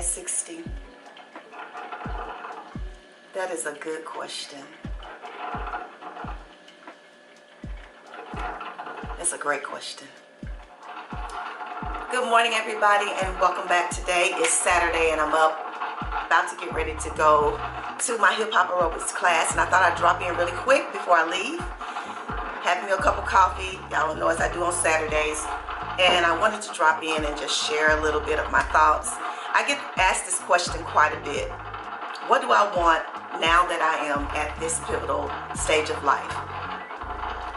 at 60? That is a good question. That's a great question. Good morning, everybody, and welcome back. Today is Saturday, and I'm up, about to get ready to go to my hip-hop aerobics class, and I thought I'd drop in really quick before I leave. Having me a cup of coffee, y'all know, as I do on Saturdays, and I wanted to drop in and just share a little bit of my thoughts. I get asked this question quite a bit. What do I want now that I am at this pivotal stage of life?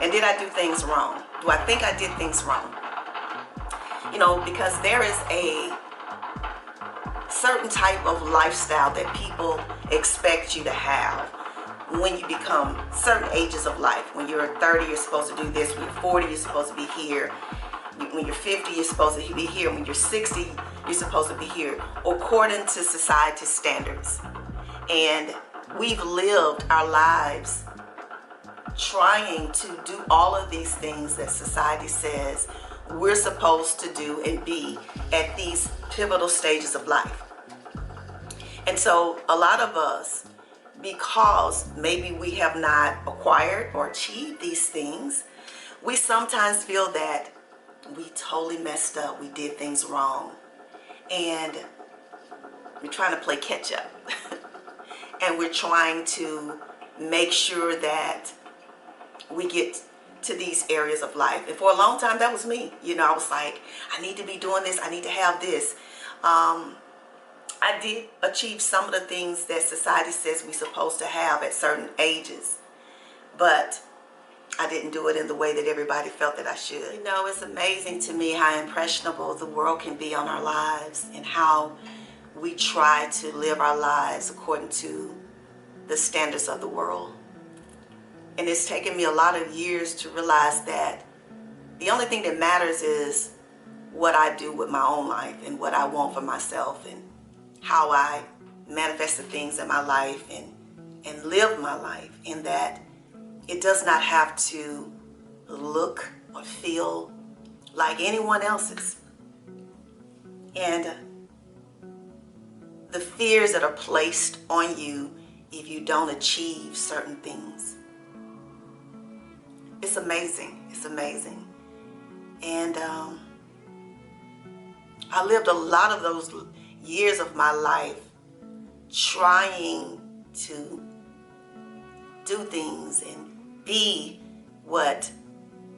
And did I do things wrong? Do I think I did things wrong? You know, because there is a certain type of lifestyle that people expect you to have when you become certain ages of life. When you're 30, you're supposed to do this. When you're 40, you're supposed to be here. When you're 50, you're supposed to be here. When you're 60, you're supposed to be here, according to society's standards. And we've lived our lives trying to do all of these things that society says we're supposed to do and be at these pivotal stages of life. And so a lot of us, because maybe we have not acquired or achieved these things, we sometimes feel that we totally messed up, we did things wrong, and we're trying to play catch up. And we're trying to make sure that we get to these areas of life. And for a long time, that was me. You know, I was like, I need to be doing this, I need to have this. I did achieve some of the things that society says we're supposed to have at certain ages, but I didn't do it in the way that everybody felt that I should. You know, it's amazing to me how impressionable the world can be on our lives, and how we try to live our lives according to the standards of the world. And it's taken me a lot of years to realize that the only thing that matters is what I do with my own life, and what I want for myself, and how I manifest the things in my life and live my life, in that it does not have to look or feel like anyone else's. And the fears that are placed on you if you don't achieve certain things, it's amazing. It's amazing. And I lived a lot of those years of my life trying to do things and be what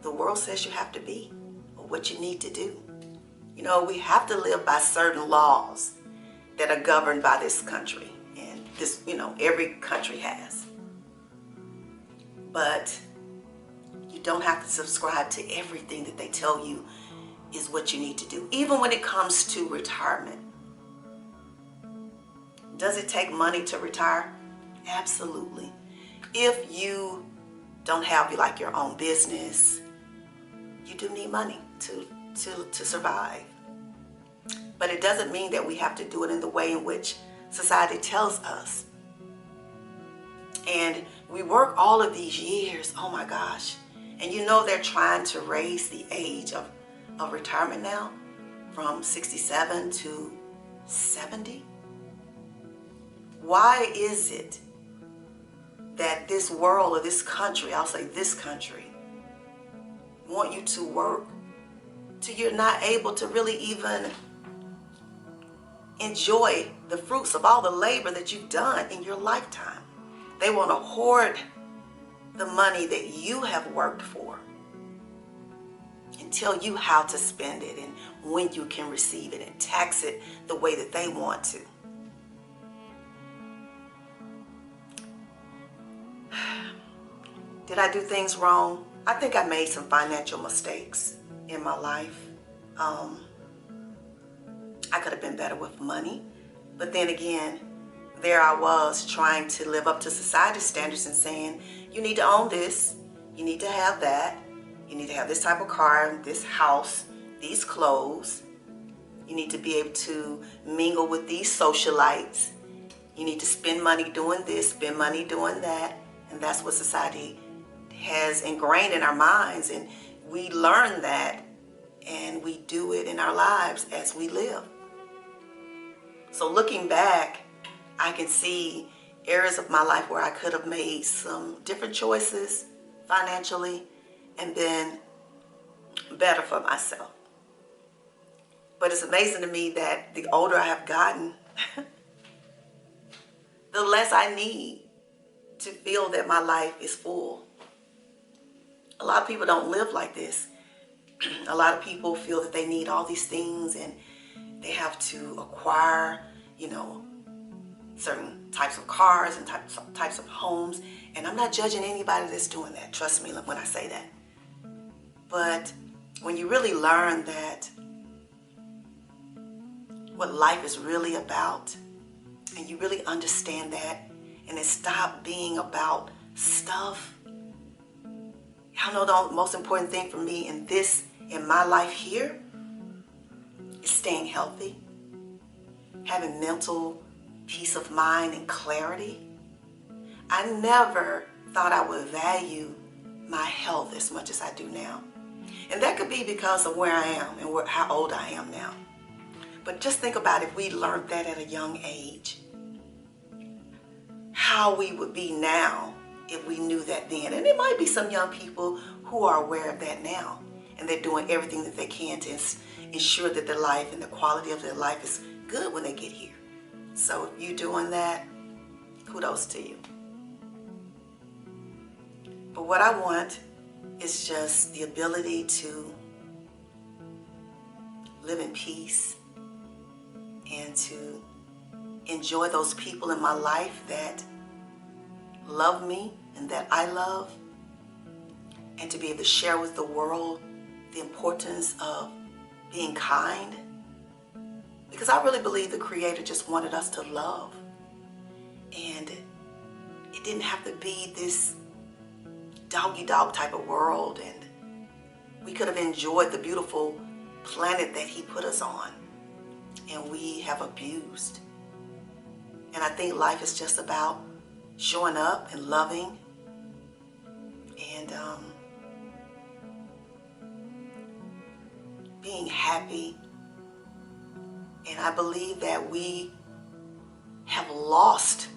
the world says you have to be, or what you need to do. You know, we have to live by certain laws that are governed by this country, and this, you know, every country has. But you don't have to subscribe to everything that they tell you is what you need to do. Even when it comes to retirement. Does it take money to retire? Absolutely. If you don't have like your own business, you do need money to survive. But it doesn't mean that we have to do it in the way in which society tells us. And we work all of these years, oh my gosh. And you know, they're trying to raise the age of retirement now from 67 to 70. Why is it that this world, or this country, I'll say this country, want you to work till you're not able to really even enjoy the fruits of all the labor that you've done in your lifetime? They want to hoard the money that you have worked for and tell you how to spend it and when you can receive it, and tax it the way that they want to. Did I do things wrong? I think I made some financial mistakes in my life. I could have been better with money, but then again, there I was trying to live up to society's standards and saying, you need to own this, you need to have that, you need to have this type of car, this house, these clothes, you need to be able to mingle with these socialites, you need to spend money doing this, spend money doing that. And that's what society has ingrained in our minds, and we learn that and we do it in our lives as we live. So looking back, I can see areas of my life where I could have made some different choices financially and been better for myself. But it's amazing to me that the older I have gotten, the less I need to feel that my life is full. A lot of people don't live like this. A lot of people feel that they need all these things and they have to acquire, certain types of cars and types of homes. And I'm not judging anybody that's doing that. Trust me when I say that. But when you really learn that what life is really about, and you really understand that, and it stopped being about stuff. Y'all know the most important thing for me in my life here is staying healthy, having mental peace of mind and clarity. I never thought I would value my health as much as I do now. And that could be because of where I am and how old I am now. But just think about if we learned that at a young age, how we would be now if we knew that then. And there might be some young people who are aware of that now, and they're doing everything that they can to ensure that their life and the quality of their life is good when they get here. So if you're doing that, kudos to you. But what I want is just the ability to live in peace and to enjoy those people in my life that love me and that I love, and to be able to share with the world the importance of being kind. Because I really believe the Creator just wanted us to love. And it didn't have to be this dog-eat-dog type of world. And we could have enjoyed the beautiful planet that He put us on. And we have abused. And I think life is just about showing up and loving and being happy. And I believe that we have lost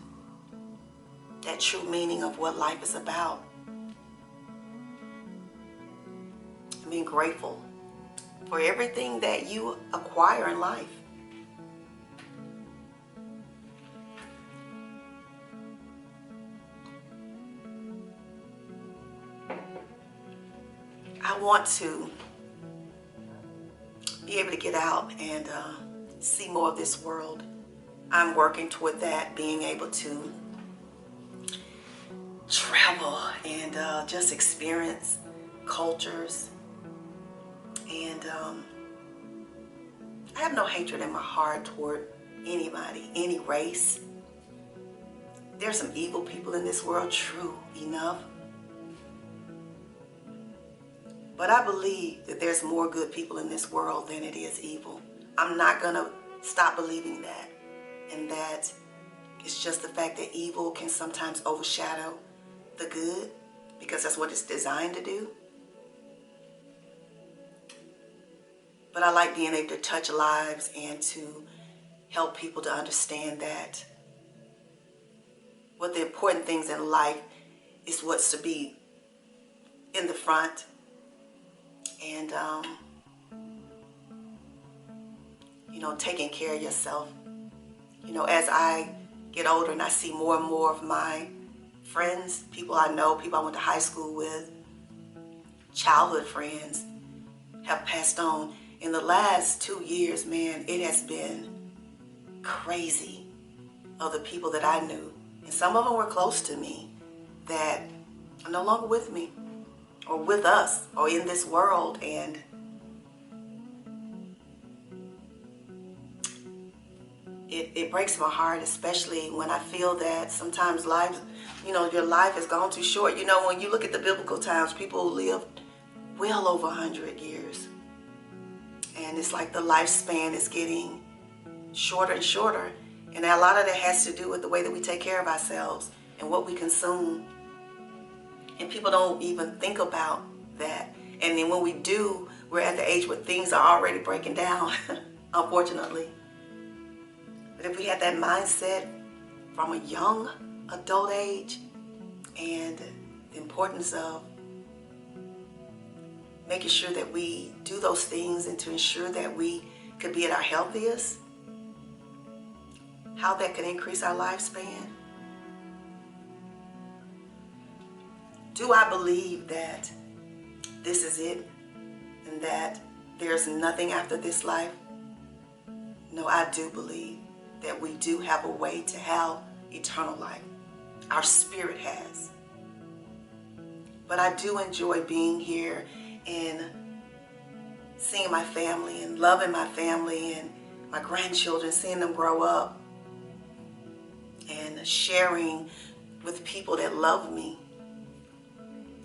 that true meaning of what life is about. And being grateful for everything that you acquire in life. I want to be able to get out and see more of this world. I'm working toward that, being able to travel and just experience cultures. And I have no hatred in my heart toward anybody, any race. There's some evil people in this world, true enough. But I believe that there's more good people in this world than it is evil. I'm not going to stop believing that. And that it's just the fact that evil can sometimes overshadow the good, because that's what it's designed to do. But I like being able to touch lives and to help people to understand that what the important things in life is what's to be in the front. And, taking care of yourself. As I get older and I see more and more of my friends, people I know, people I went to high school with, childhood friends, have passed on. In the last 2 years, man, it has been crazy of the people that I knew. And some of them were close to me that are no longer with me or with us or in this world. And it breaks my heart, especially when I feel that sometimes life, your life has gone too short. When you look at the biblical times, people lived well over 100 years. And it's like the lifespan is getting shorter and shorter. And a lot of that has to do with the way that we take care of ourselves and what we consume. And people don't even think about that. And then when we do, we're at the age where things are already breaking down, unfortunately. But if we had that mindset from a young adult age, and the importance of making sure that we do those things and to ensure that we could be at our healthiest, how that could increase our lifespan. Do I believe that this is it and that there's nothing after this life? No, I do believe that we do have a way to have eternal life. Our spirit has. But I do enjoy being here and seeing my family and loving my family and my grandchildren, seeing them grow up and sharing with people that love me.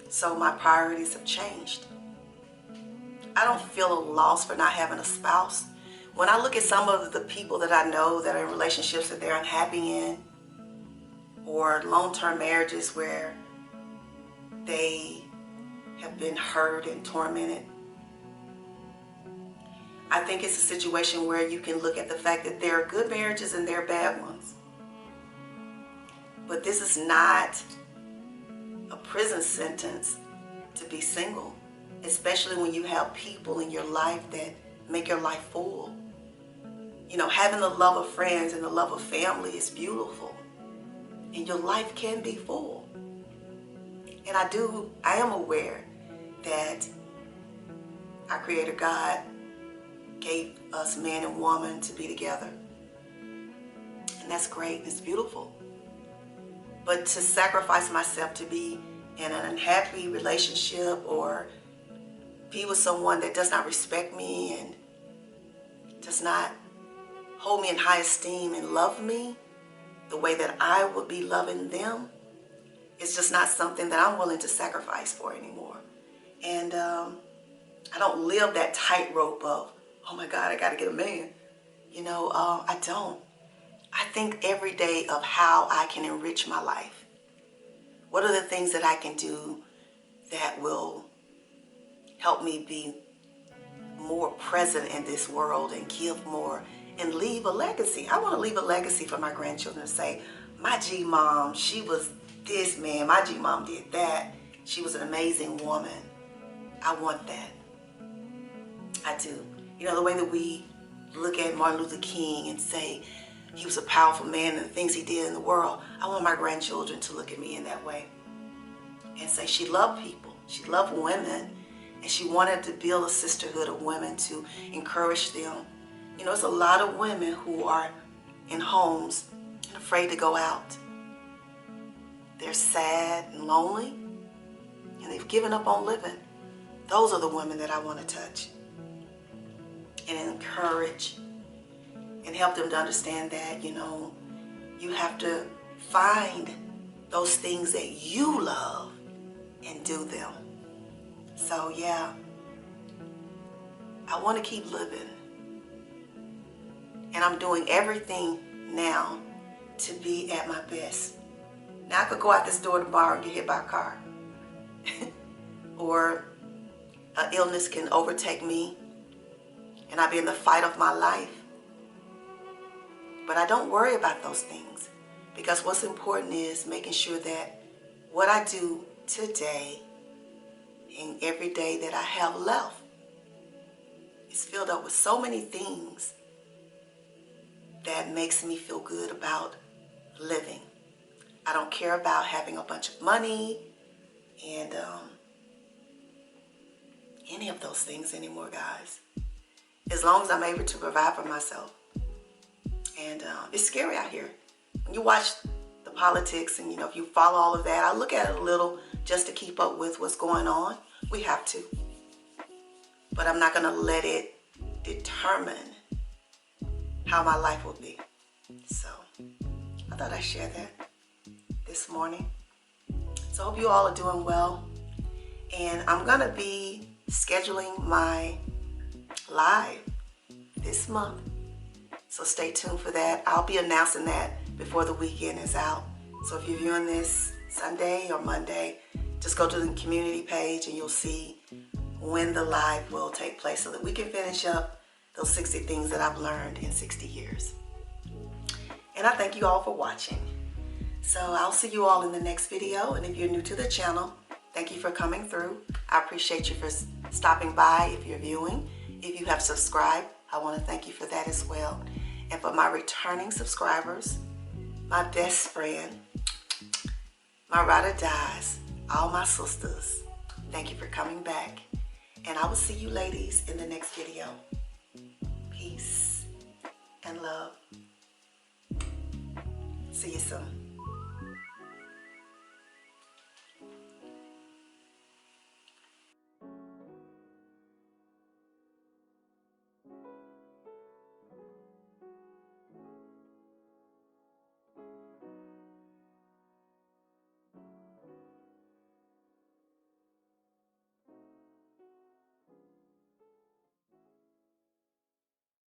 So my priorities have changed. I don't feel a loss for not having a spouse. When I look at some of the people that I know that are in relationships that they're unhappy in, or long-term marriages where they have been hurt and tormented, I think it's a situation where you can look at the fact that there are good marriages and there are bad ones. But this is not a prison sentence to be single, especially when you have people in your life that make your life full. You know, having the love of friends and the love of family is beautiful, and your life can be full. And I am aware that our Creator God gave us man and woman to be together. And that's great, it's beautiful. But to sacrifice myself to be in an unhappy relationship or be with someone that does not respect me and does not hold me in high esteem and love me the way that I would be loving them, it's just not something that I'm willing to sacrifice for anymore. And I don't live that tightrope of, oh my God, I got to get a man. You know, I don't. I think every day of how I can enrich my life. What are the things that I can do that will help me be more present in this world and give more and leave a legacy? I want to leave a legacy for my grandchildren to say, my G-mom, she was this, man. My G-mom did that. She was an amazing woman. I want that. I do. You know, the way that we look at Martin Luther King and say he was a powerful man and the things he did in the world, I want my grandchildren to look at me in that way and say she loved people. She loved women, and she wanted to build a sisterhood of women to encourage them. You know, there's a lot of women who are in homes and afraid to go out. They're sad and lonely, and they've given up on living. Those are the women that I want to touch and encourage and help them to understand that, you know, you have to find those things that you love and do them. So yeah, I want to keep living. And I'm doing everything now to be at my best. Now I could go out this door tomorrow and get hit by a car. Or an illness can overtake me and I'll be in the fight of my life. But I don't worry about those things, because what's important is making sure that what I do today and every day that I have left is filled up with so many things that makes me feel good about living. I don't care about having a bunch of money and any of those things anymore, guys. As long as I'm able to provide for myself. And it's scary out here. When you watch the politics and, you know, if you follow all of that, I look at it a little just to keep up with what's going on. We have to. But I'm not going to let it determine how my life will be. So I thought I'd share that this morning. So I hope you all are doing well. And I'm going to be scheduling my live this month. So stay tuned for that. I'll be announcing that before the weekend is out. So if you're viewing this Sunday or Monday, just go to the community page and you'll see when the live will take place so that we can finish up those 60 things that I've learned in 60 years. And I thank you all for watching. So I'll see you all in the next video. And if you're new to the channel, thank you for coming through. I appreciate you for stopping by if you're viewing. If you have subscribed, I want to thank you for that as well. And for my returning subscribers, my best friend, my ride or dies, all my sisters, thank you for coming back. And I will see you ladies in the next video. Peace and love. See you soon.